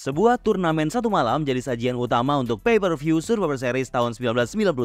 Sebuah turnamen satu malam jadi sajian utama untuk pay-per-view Survivor Series tahun 1998.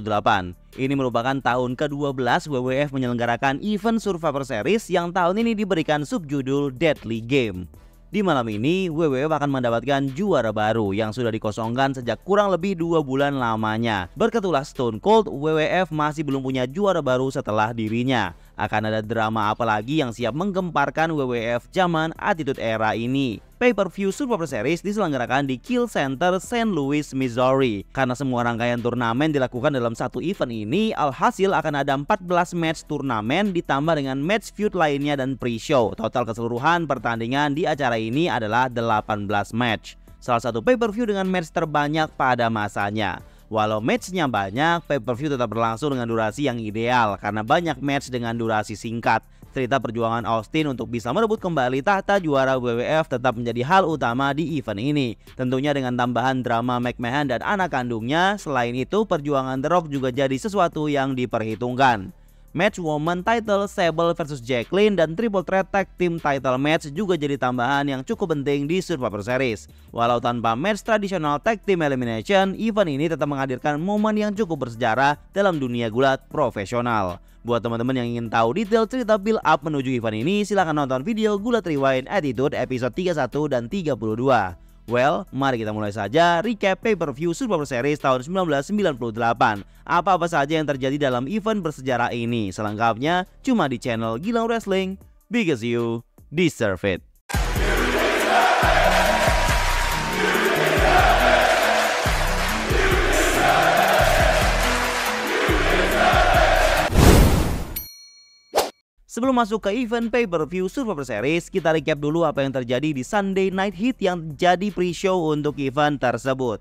Ini merupakan tahun ke-12 WWF menyelenggarakan event Survivor Series yang tahun ini diberikan subjudul Deadly Game. Di malam ini, WWF akan mendapatkan juara baru yang sudah dikosongkan sejak kurang lebih 2 bulan lamanya. Berketulah Stone Cold, WWF masih belum punya juara baru setelah dirinya. Akan ada drama apa lagi yang siap menggemparkan WWF zaman Attitude Era ini? Pay-per-view Survivor Series diselenggarakan di Kiel Center, St. Louis, Missouri. Karena semua rangkaian turnamen dilakukan dalam satu event ini, alhasil akan ada 14 match turnamen ditambah dengan match feud lainnya dan pre-show. Total keseluruhan pertandingan di acara ini adalah 18 match. Salah satu pay-per-view dengan match terbanyak pada masanya. Walau matchnya banyak, pay-per-view tetap berlangsung dengan durasi yang ideal karena banyak match dengan durasi singkat. Cerita perjuangan Austin untuk bisa merebut kembali tahta juara WWF tetap menjadi hal utama di event ini. Tentunya dengan tambahan drama McMahon dan anak kandungnya. Selain itu, perjuangan The Rock juga jadi sesuatu yang diperhitungkan. Match Woman Title Sable vs Jacqueline dan Triple Threat Tag Team Title Match juga jadi tambahan yang cukup penting di Survivor Series. Walau tanpa match tradisional Tag Team Elimination, event ini tetap menghadirkan momen yang cukup bersejarah dalam dunia gulat profesional. Buat teman-teman yang ingin tahu detail cerita build up menuju event ini, silahkan nonton video Gulat Rewind Attitude episode 31 dan 32. Well, mari kita mulai saja recap pay-per-view Survivor Series tahun 1998. Apa-apa saja yang terjadi dalam event bersejarah ini. Selengkapnya cuma di channel Gilang Wrestling, because you deserve it. Sebelum masuk ke event pay-per-view Survivor Series, kita recap dulu apa yang terjadi di Sunday Night Heat yang jadi pre-show untuk event tersebut.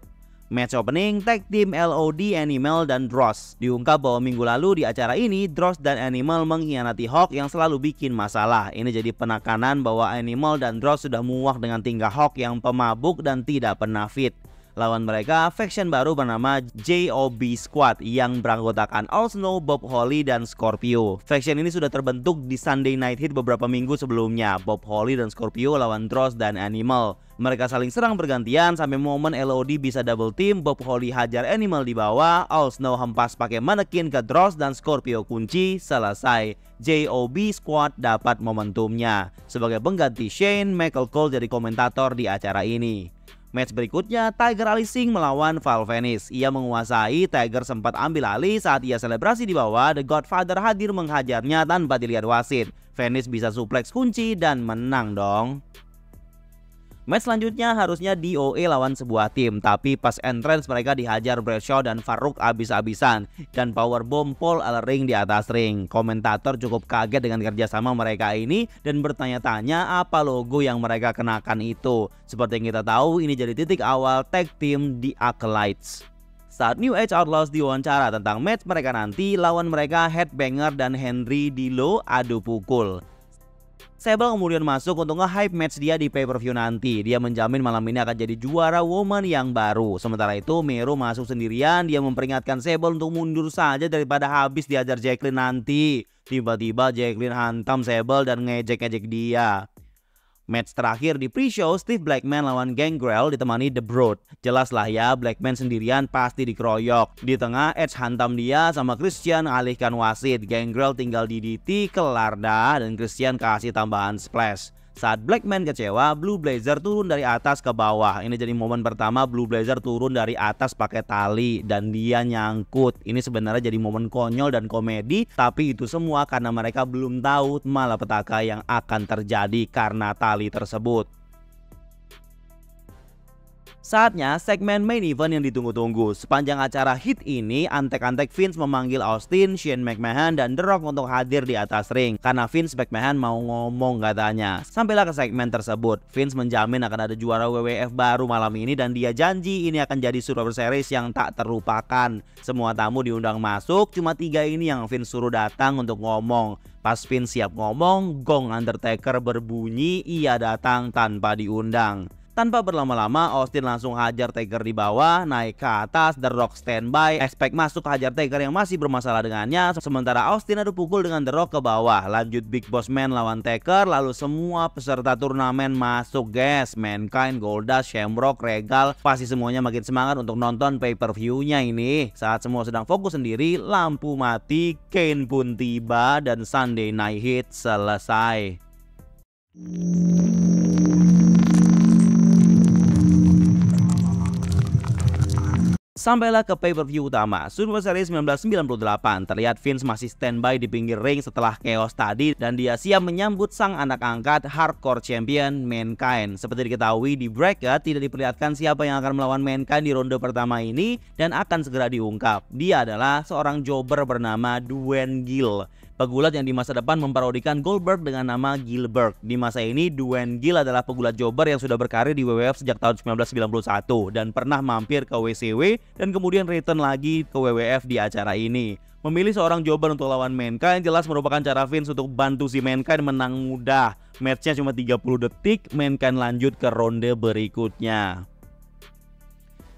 Match opening, Tag Team LOD, Animal, dan Dross. Diungkap bahwa minggu lalu di acara ini, Dross dan Animal mengkhianati Hawk yang selalu bikin masalah. Ini jadi penekanan bahwa Animal dan Dross sudah muak dengan tingkah Hawk yang pemabuk dan tidak pernah fit. Lawan mereka, faction baru bernama JOB Squad yang beranggotakan Al Snow, Bob Holly, dan Scorpio. Faction ini sudah terbentuk di Sunday Night Heat beberapa minggu sebelumnya. Bob Holly dan Scorpio lawan Dross dan Animal. Mereka saling serang bergantian sampai momen LOD bisa double team. Bob Holly hajar Animal di bawah, Al Snow hempas pakai manekin ke Dross dan Scorpio kunci. Selesai. JOB Squad dapat momentumnya. Sebagai pengganti Shane, Michael Cole jadi komentator di acara ini. Match berikutnya, Tiger Ali Singh melawan Val Venis. Ia menguasai, Tiger sempat ambil alih saat ia selebrasi di bawah. The Godfather hadir menghajarnya tanpa dilihat wasit. Venis bisa suplex kunci dan menang dong. Match selanjutnya harusnya DOA lawan sebuah tim, tapi pas entrance mereka dihajar Bradshaw dan Farouk abis-abisan dan powerbomb Paul Ellering di atas ring. Komentator cukup kaget dengan kerjasama mereka ini dan bertanya-tanya apa logo yang mereka kenakan itu. Seperti yang kita tahu, ini jadi titik awal tag team The Acolytes. Saat New Age Outlaws diwawancara tentang match mereka nanti, lawan mereka Headbanger dan Henry Dilo adu pukul. Sable kemudian masuk untuk nge-hype match dia di pay-per-view nanti. Dia menjamin malam ini akan jadi juara woman yang baru. Sementara itu Mero masuk sendirian. Dia memperingatkan Sable untuk mundur saja daripada habis diajar Jacqueline nanti. Tiba-tiba Jacqueline hantam Sable dan ngejek-ngejek dia. Match terakhir di pre-show, Steve Blackman lawan Gangrel ditemani The Brood. Jelas lah ya, Blackman sendirian pasti dikeroyok. Di tengah, Edge hantam dia sama Christian alihkan wasit. Gangrel tinggal DDT, kelar dah, dan Christian kasih tambahan splash. Saat Blackman kecewa, Blue Blazer turun dari atas ke bawah. Ini jadi momen pertama Blue Blazer turun dari atas pakai tali dan dia nyangkut. Ini sebenarnya jadi momen konyol dan komedi, tapi itu semua karena mereka belum tahu malapetaka yang akan terjadi karena tali tersebut. Saatnya segmen main event yang ditunggu-tunggu. Sepanjang acara hit ini, antek-antek Vince memanggil Austin, Shane McMahon, dan The Rock untuk hadir di atas ring. Karena Vince McMahon mau ngomong katanya. Sampailah ke segmen tersebut. Vince menjamin akan ada juara WWF baru malam ini dan dia janji ini akan jadi Survivor Series yang tak terlupakan. Semua tamu diundang masuk, cuma 3 ini yang Vince suruh datang untuk ngomong. Pas Vince siap ngomong, gong Undertaker berbunyi, ia datang tanpa diundang. Tanpa berlama-lama, Austin langsung hajar Taker di bawah, naik ke atas, The Rock standby, expect masuk hajar Taker yang masih bermasalah dengannya, sementara Austin adu pukul dengan The Rock ke bawah. Lanjut Big Boss Man lawan Taker, lalu semua peserta turnamen masuk guys. Mankind, Goldust, Shamrock, Regal, pasti semuanya makin semangat untuk nonton pay-per-view-nya ini. Saat semua sedang fokus sendiri, lampu mati, Kane pun tiba dan Sunday Night Heat selesai. Sampailah ke pay-per-view utama Survivor Series 1998. Terlihat Vince masih standby di pinggir ring setelah chaos tadi dan dia siap menyambut sang anak angkat Hardcore Champion Mankind. Seperti diketahui di bracket tidak diperlihatkan siapa yang akan melawan Mankind di ronde pertama ini dan akan segera diungkap. Dia adalah seorang jobber bernama Dwayne Gill, pegulat yang di masa depan memparodikan Goldberg dengan nama Gilbert. Di masa ini Dwayne Gill adalah pegulat jobber yang sudah berkarir di WWF sejak tahun 1991 dan pernah mampir ke WCW dan kemudian return lagi ke WWF di acara ini. Memilih seorang jobber untuk lawan Mankind jelas merupakan cara Vince untuk bantu si Mankind menang mudah. Matchnya cuma 30 detik, Mankind lanjut ke ronde berikutnya.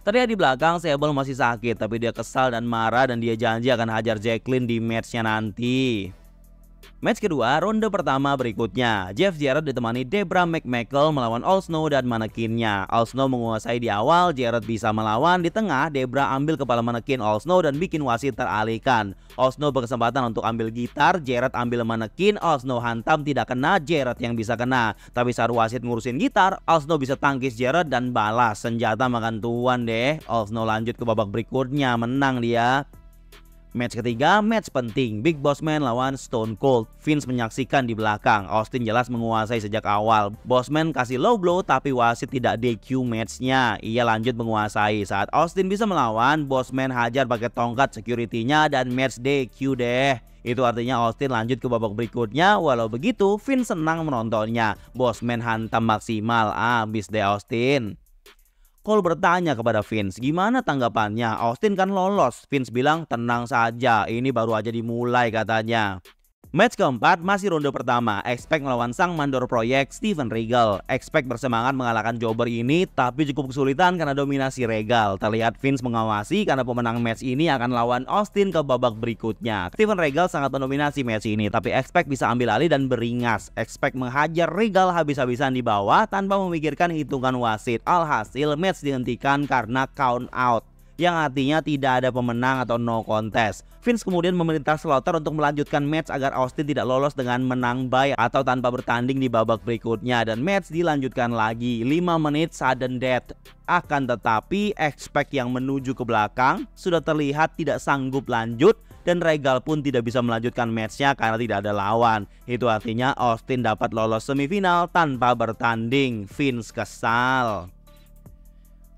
Terlihat di belakang Sable masih sakit, tapi dia kesal dan marah dan dia janji akan hajar Jacqueline di matchnya nanti. Match kedua, ronde pertama berikutnya. Jeff Jarrett ditemani Debra McMichael melawan Al Snow dan manekinnya. Al Snow menguasai di awal, Jarrett bisa melawan. Di tengah, Debra ambil kepala manekin Al Snow dan bikin wasit teralihkan. Al Snow berkesempatan untuk ambil gitar, Jarrett ambil manekin, Al Snow hantam tidak kena, Jarrett yang bisa kena. Tapi saat wasit ngurusin gitar, Al Snow bisa tangkis Jarrett dan balas. Senjata makan tuan deh. Al Snow lanjut ke babak berikutnya, menang dia. Match ketiga, match penting, Big Boss Man lawan Stone Cold. Vince menyaksikan di belakang, Austin jelas menguasai sejak awal. Boss Man kasih low blow tapi wasit tidak DQ matchnya. Ia lanjut menguasai. Saat Austin bisa melawan, Boss Man hajar pakai tongkat security-nya dan match DQ deh. Itu artinya Austin lanjut ke babak berikutnya. Walau begitu, Vince senang menontonnya. Boss Man hantam maksimal, abis deh Austin. Cole bertanya kepada Vince, gimana tanggapannya? Austin kan lolos. Vince bilang, tenang saja, ini baru aja dimulai katanya. Match keempat masih ronde pertama. Expect melawan sang mandor proyek Steven Regal. Expect bersemangat mengalahkan jobber ini tapi cukup kesulitan karena dominasi Regal. Terlihat Vince mengawasi karena pemenang match ini akan lawan Austin ke babak berikutnya. Steven Regal sangat mendominasi match ini tapi Expect bisa ambil alih dan beringas. Expect menghajar Regal habis-habisan di bawah tanpa memikirkan hitungan wasit. Alhasil match dihentikan karena count out, yang artinya tidak ada pemenang atau no contest. Vince kemudian memerintah Slaughter untuk melanjutkan match agar Austin tidak lolos dengan menang bye atau tanpa bertanding di babak berikutnya, dan match dilanjutkan lagi 5 menit sudden death. Akan tetapi Expect yang menuju ke belakang sudah terlihat tidak sanggup lanjut dan Regal pun tidak bisa melanjutkan matchnya karena tidak ada lawan. Itu artinya Austin dapat lolos semifinal tanpa bertanding. Vince kesal.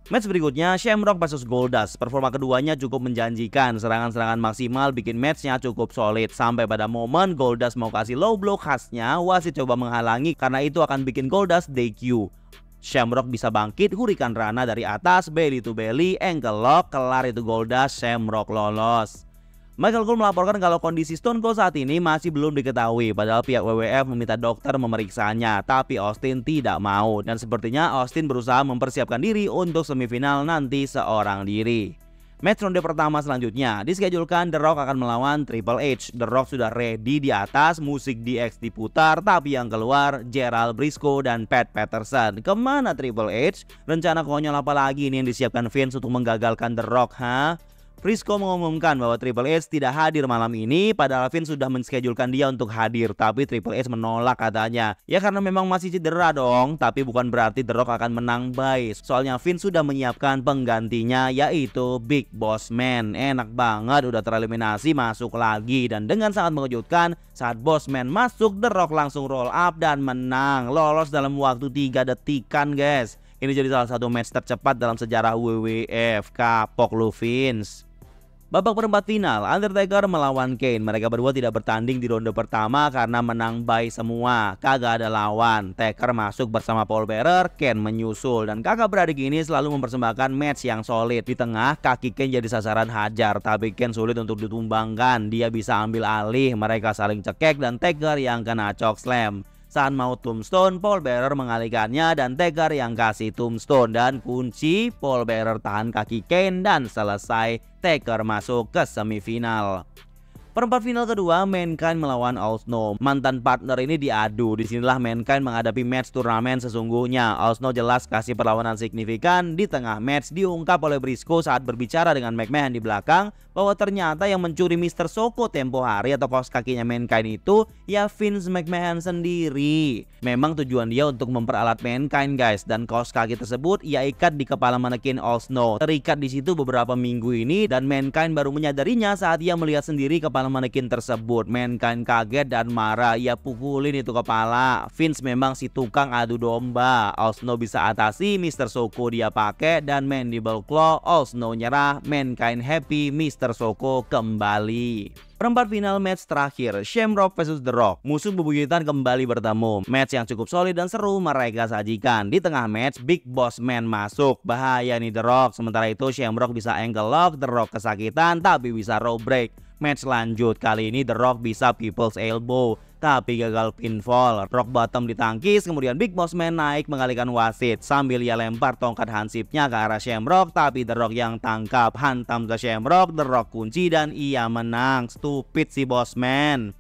Match berikutnya Shamrock vs Goldust. Performa keduanya cukup menjanjikan. Serangan-serangan maksimal bikin matchnya cukup solid. Sampai pada momen Goldust mau kasih low blow khasnya, wasit coba menghalangi karena itu akan bikin Goldust DQ. Shamrock bisa bangkit, Hurricane Rana dari atas, belly to belly, ankle lock, kelar itu Goldust, Shamrock lolos. Michael Cole melaporkan kalau kondisi Stone Cold saat ini masih belum diketahui, padahal pihak WWF meminta dokter memeriksanya, tapi Austin tidak mau dan sepertinya Austin berusaha mempersiapkan diri untuk semifinal nanti seorang diri. Match ronde pertama selanjutnya dischedulkan The Rock akan melawan Triple H. The Rock sudah ready di atas, musik DX diputar, tapi yang keluar Gerald Briscoe dan Pat Patterson. Kemana Triple H? Rencana konyol apa lagi ini yang disiapkan Vince untuk menggagalkan The Rock, Briscoe mengumumkan bahwa Triple H tidak hadir malam ini, padahal Vince sudah menschedulkan dia untuk hadir, tapi Triple H menolak katanya. Ya karena memang masih cedera dong, tapi bukan berarti The Rock akan menang bye. Soalnya Vince sudah menyiapkan penggantinya yaitu Big Boss Man. Enak banget, udah tereliminasi masuk lagi, dan dengan sangat mengejutkan saat Boss Man masuk, The Rock langsung roll up dan menang, lolos dalam waktu 3 detikan guys. Ini jadi salah satu match tercepat dalam sejarah WWF. Kapok lu Vince. Babak perempat final, Undertaker melawan Kane. Mereka berdua tidak bertanding di ronde pertama karena menang bye semua. Kagak ada lawan. Taker masuk bersama Paul Bearer, Kane menyusul. Dan kakak beradik ini selalu mempersembahkan match yang solid. Di tengah, kaki Kane jadi sasaran hajar, tapi Kane sulit untuk ditumbangkan. Dia bisa ambil alih, mereka saling cekek dan Taker yang kena chokeslam. Saat mau tombstone, Paul Bearer mengalihkannya dan Taker yang kasih tombstone, dan kunci Paul Bearer tahan kaki Kane dan selesai. Taker masuk ke semifinal. Perempat final kedua, Mankind melawan Al Snow. Mantan partner ini diadu. Disinilah Mankind menghadapi match turnamen sesungguhnya. Al Snow jelas kasih perlawanan signifikan. Di tengah match diungkap oleh Briscoe saat berbicara dengan McMahon di belakang bahwa ternyata yang mencuri Mr. Soko tempo hari atau kaos kakinya Mankind itu ya Vince McMahon sendiri. Memang tujuan dia untuk memperalat Mankind guys, dan kaos kaki tersebut ia ikat di kepala manekin Al Snow. Terikat di situ beberapa minggu ini, dan Mankind baru menyadarinya saat ia melihat sendiri kepala manekin tersebut. Mankind kaget dan marah, ia pukulin itu kepala. Vince memang si tukang adu domba. Al Snow bisa atasi, Mr. Soko dia pakai dan Mandible Claw. Al Snow nyerah, Mankind happy, Mr. Soko kembali. Perempat final match terakhir, Shamrock vs The Rock. Musuh bebuyutan kembali bertemu. Match yang cukup solid dan seru mereka sajikan. Di tengah match, Big Boss Man masuk. Bahaya nih The Rock. Sementara itu Shamrock bisa ankle lock, The Rock kesakitan tapi bisa rope break. Match lanjut, kali ini The Rock bisa People's Elbow tapi gagal pinfall. Rock bottom ditangkis, kemudian Big Boss Man naik mengalihkan wasit sambil ia lempar tongkat hansipnya ke arah Shamrock, tapi The Rock yang tangkap, hantam ke Shamrock. The Rock kunci dan ia menang. Stupid si Boss Man.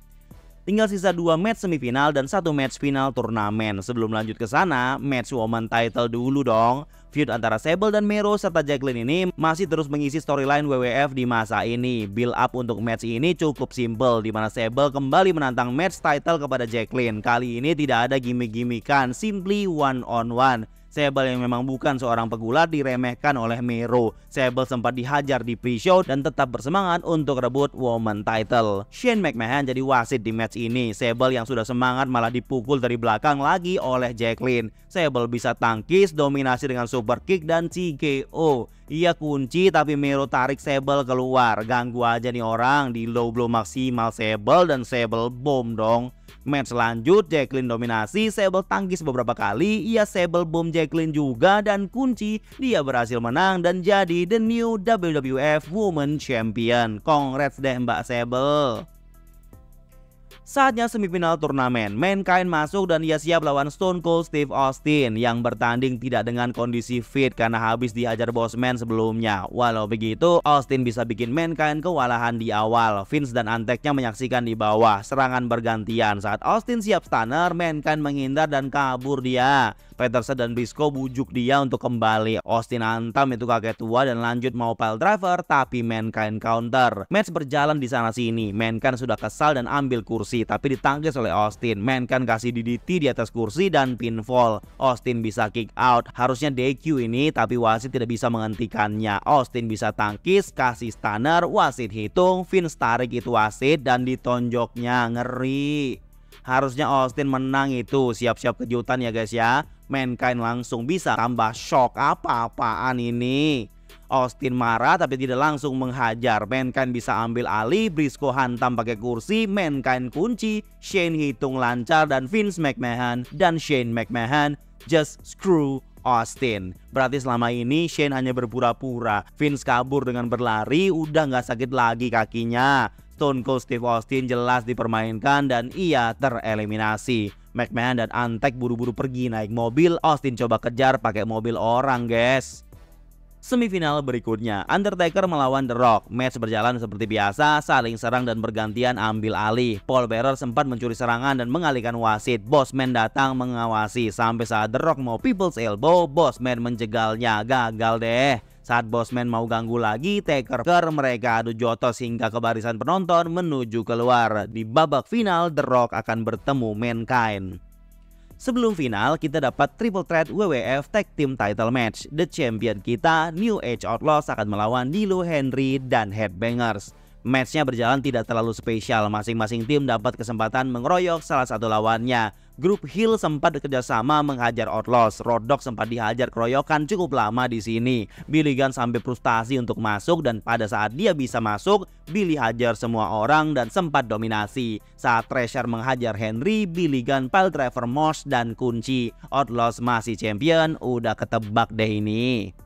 Tinggal sisa 2 match semifinal dan 1 match final turnamen. Sebelum lanjut ke sana, match woman title dulu dong. Feud antara Sable dan Mero serta Jacqueline ini masih terus mengisi storyline WWF di masa ini. Build up untuk match ini cukup simple, di mana Sable kembali menantang match title kepada Jacqueline. Kali ini tidak ada gimmick-gimmickan, simply one on one. Sable yang memang bukan seorang pegulat diremehkan oleh Mero. Sable sempat dihajar di pre-show dan tetap bersemangat untuk rebut woman title. Shane McMahon jadi wasit di match ini. Sable yang sudah semangat malah dipukul dari belakang lagi oleh Jacqueline. Sable bisa tangkis, dominasi dengan super kick dan TKO. Ia kunci tapi Mero tarik Sable keluar. Ganggu aja nih orang, di low blow maksimal Sable dan Sable bomb dong. Match lanjut, Jacqueline dominasi, Sable tangkis beberapa kali, ia Sable bomb Jacqueline juga dan kunci. Dia berhasil menang dan jadi the new WWF Women Champion. Congrats deh Mbak Sable. Saatnya semifinal turnamen. Mankind masuk dan ia siap lawan Stone Cold Steve Austin yang bertanding tidak dengan kondisi fit karena habis dihajar Bossman sebelumnya. Walau begitu, Austin bisa bikin Mankind kewalahan di awal. Vince dan Anteknya menyaksikan di bawah. Serangan bergantian. Saat Austin siap stunner, Mankind menghindar dan kabur dia. Peterson dan Briscoe bujuk dia untuk kembali. Austin hantam itu kakek tua dan lanjut mau pile driver, tapi Mankind counter. Match berjalan di sana sini. Mankind sudah kesal dan ambil kursi, tapi ditangkis oleh Austin. Mankind kasih DDT di atas kursi dan pinfall. Austin bisa kick out. Harusnya DQ ini, tapi wasit tidak bisa menghentikannya. Austin bisa tangkis, kasih stunner, wasit hitung, Vince tarik itu wasit dan ditonjoknya. Ngeri. Harusnya Austin menang itu. Siap-siap kejutan ya guys ya. Mankind langsung bisa tambah shock. Apa-apaan ini? Austin marah tapi tidak langsung menghajar. Mankind bisa ambil alih. Briscoe hantam pakai kursi. Mankind kunci. Shane hitung lancar dan Vince McMahon dan Shane McMahon just screw Austin. Berarti selama ini Shane hanya berpura-pura. Vince kabur dengan berlari. Udah nggak sakit lagi kakinya. Stone Cold Steve Austin jelas dipermainkan dan ia tereliminasi. McMahon dan Antek buru-buru pergi naik mobil. Austin coba kejar pakai mobil orang guys. Semifinal berikutnya, Undertaker melawan The Rock. Match berjalan seperti biasa, saling serang dan bergantian ambil alih. Paul Bearer sempat mencuri serangan dan mengalihkan wasit. Bossman datang mengawasi. Sampai saat The Rock mau People's Elbow, Bossman menjegalnya. Gagal deh. Saat Bossman mau ganggu lagi, Taker mereka adu jotos hingga ke barisan penonton menuju keluar. Di babak final, The Rock akan bertemu Mankind. Sebelum final, kita dapat triple threat WWF Tag Team Title Match. The champion kita, New Age Outlaws, akan melawan D'Lo, Henry, dan Headbangers. Matchnya berjalan tidak terlalu spesial. Masing-masing tim dapat kesempatan mengeroyok salah satu lawannya. Grup Heel sempat bekerjasama menghajar Outlaws. Road Dogg sempat dihajar keroyokan cukup lama di sini. Billy Gunn sampai frustasi untuk masuk dan pada saat dia bisa masuk, Billy hajar semua orang dan sempat dominasi. Saat Thrasher menghajar Henry, Billy Gunn pile driver Mosh dan kunci. Outlaws masih champion, udah ketebak deh ini.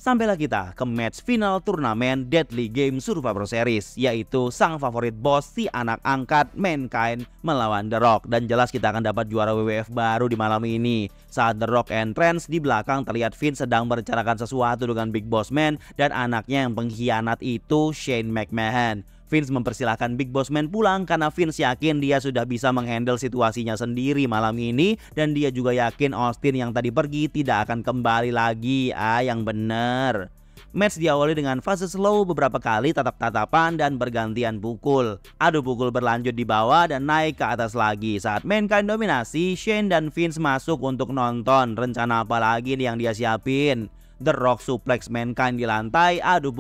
Sampailah kita ke match final turnamen Deadly Game Survivor Series, yaitu sang favorit bos si anak angkat Mankind melawan The Rock. Dan jelas kita akan dapat juara WWF baru di malam ini. Saat The Rock entrance, di belakang terlihat Vince sedang merencanakan sesuatu dengan Big Boss Man dan anaknya yang pengkhianat itu Shane McMahon. Vince mempersilahkan Big Boss Man pulang karena Vince yakin dia sudah bisa menghandle situasinya sendiri malam ini, dan dia juga yakin Austin yang tadi pergi tidak akan kembali lagi. Yang bener. Match diawali dengan fase slow, beberapa kali tatap-tatapan dan bergantian pukul. Adu pukul berlanjut di bawah dan naik ke atas lagi. Saat Mankind dominasi, Shane dan Vince masuk untuk nonton. Rencana apa lagi nih yang dia siapin? The Rock suplex Mankind di lantai, adu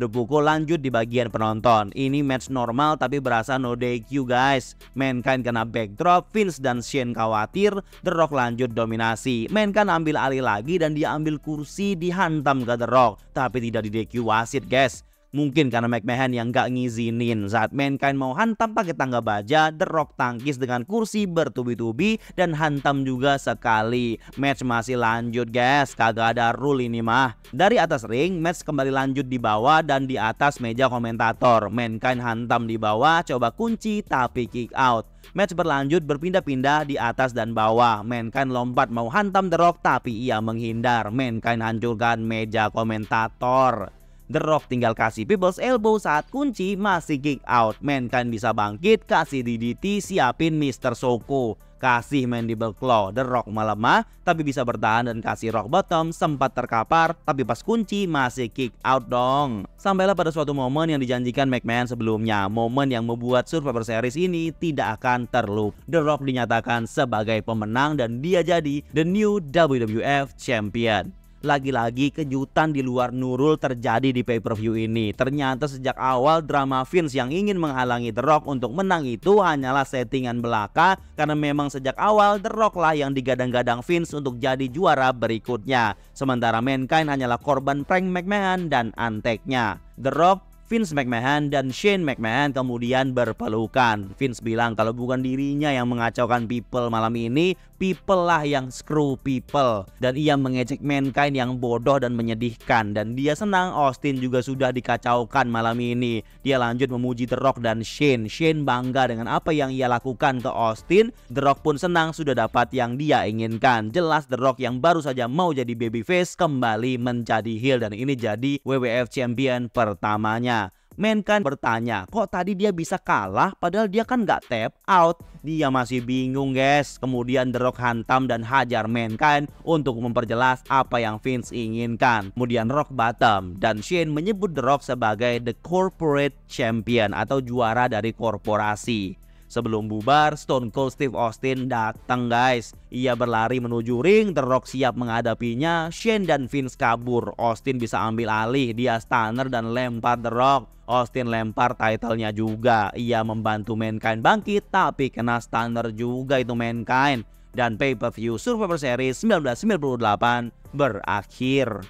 pukul lanjut di bagian penonton. Ini match normal tapi berasa no DQ guys. Mankind kena backdrop, Vince dan Shane khawatir, The Rock lanjut dominasi. Mankind ambil alih lagi dan dia ambil kursi, dihantam ke The Rock, tapi tidak di DQ wasit guys. Mungkin karena McMahon yang gak ngizinin. Saat Mankind mau hantam pakai tangga baja, The Rock tangkis dengan kursi bertubi-tubi dan hantam juga sekali. Match masih lanjut guys, kagak ada rule ini mah. Dari atas ring, match kembali lanjut di bawah dan di atas meja komentator. Mankind hantam di bawah, coba kunci tapi kick out. Match berlanjut berpindah-pindah di atas dan bawah. Mankind lompat mau hantam The Rock tapi ia menghindar. Mankind hancurkan meja komentator. The Rock tinggal kasih People's Elbow saat kunci masih kick out. Mankind bisa bangkit, kasih DDT, siapin Mr. Soko, kasih Mandible Claw. The Rock melemah tapi bisa bertahan dan kasih Rock Bottom, sempat terkapar tapi pas kunci masih kick out dong. Sampailah pada suatu momen yang dijanjikan McMahon sebelumnya, momen yang membuat Survivor Series ini tidak akan terlup. The Rock dinyatakan sebagai pemenang dan dia jadi the new WWF Champion. Lagi-lagi kejutan di luar Nurul terjadi di pay-per-view ini. Ternyata sejak awal drama Vince yang ingin menghalangi The Rock untuk menang itu hanyalah settingan belaka, karena memang sejak awal The Rock lah yang digadang-gadang Vince untuk jadi juara berikutnya. Sementara Mankind hanyalah korban prank McMahon dan anteknya. The Rock, Vince McMahon dan Shane McMahon kemudian berpelukan. Vince bilang kalau bukan dirinya yang mengacaukan people malam ini, people lah yang screw people. Dan ia mengejek Mankind yang bodoh dan menyedihkan. Dan dia senang Austin juga sudah dikacaukan malam ini. Dia lanjut memuji The Rock dan Shane. Shane bangga dengan apa yang ia lakukan ke Austin. The Rock pun senang sudah dapat yang dia inginkan. Jelas The Rock yang baru saja mau jadi babyface kembali menjadi heel, dan ini jadi WWF Champion pertamanya. Mankind bertanya, kok tadi dia bisa kalah padahal dia kan gak tap out? Dia masih bingung guys. Kemudian The Rock hantam dan hajar Mankind untuk memperjelas apa yang Vince inginkan. Kemudian Rock bottom dan Shane menyebut The Rock sebagai the corporate champion atau juara dari korporasi. Sebelum bubar, Stone Cold Steve Austin datang guys. Ia berlari menuju ring, The Rock siap menghadapinya. Shane dan Vince kabur. Austin bisa ambil alih, dia stunner dan lempar The Rock. Austin lempar titlenya juga. Ia membantu Mankind bangkit tapi kena stunner juga itu Mankind. Dan pay-per-view Survivor Series 1998 berakhir.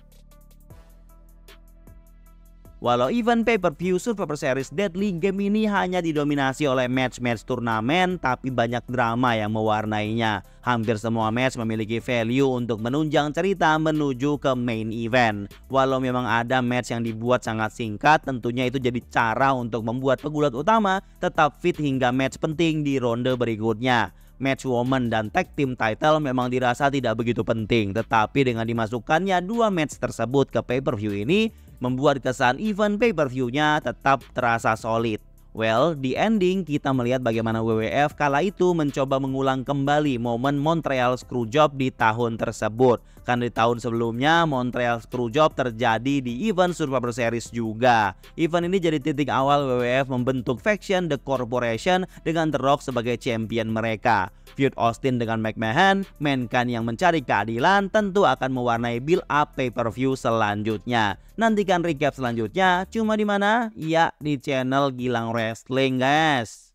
Walau event pay-per-view Survivor Series Deadly Game ini hanya didominasi oleh match-match turnamen, tapi banyak drama yang mewarnainya. Hampir semua match memiliki value untuk menunjang cerita menuju ke main event. Walau memang ada match yang dibuat sangat singkat, tentunya itu jadi cara untuk membuat pegulat utama tetap fit hingga match penting di ronde berikutnya. Match woman dan tag team title memang dirasa tidak begitu penting, tetapi dengan dimasukkannya dua match tersebut ke pay-per-view ini, membuat kesan event pay-per-view-nya tetap terasa solid. Well, di ending kita melihat bagaimana WWF kala itu mencoba mengulang kembali momen Montreal Screwjob di tahun tersebut. Karena di tahun sebelumnya Montreal Screwjob terjadi di event Survivor Series juga. Event ini jadi titik awal WWF membentuk faction The Corporation dengan The Rock sebagai champion mereka. Feud Austin dengan McMahon, Mankind yang mencari keadilan tentu akan mewarnai build up pay-per-view selanjutnya. Nantikan recap selanjutnya cuma di mana? Ya, di channel Gilang Wrestling guys.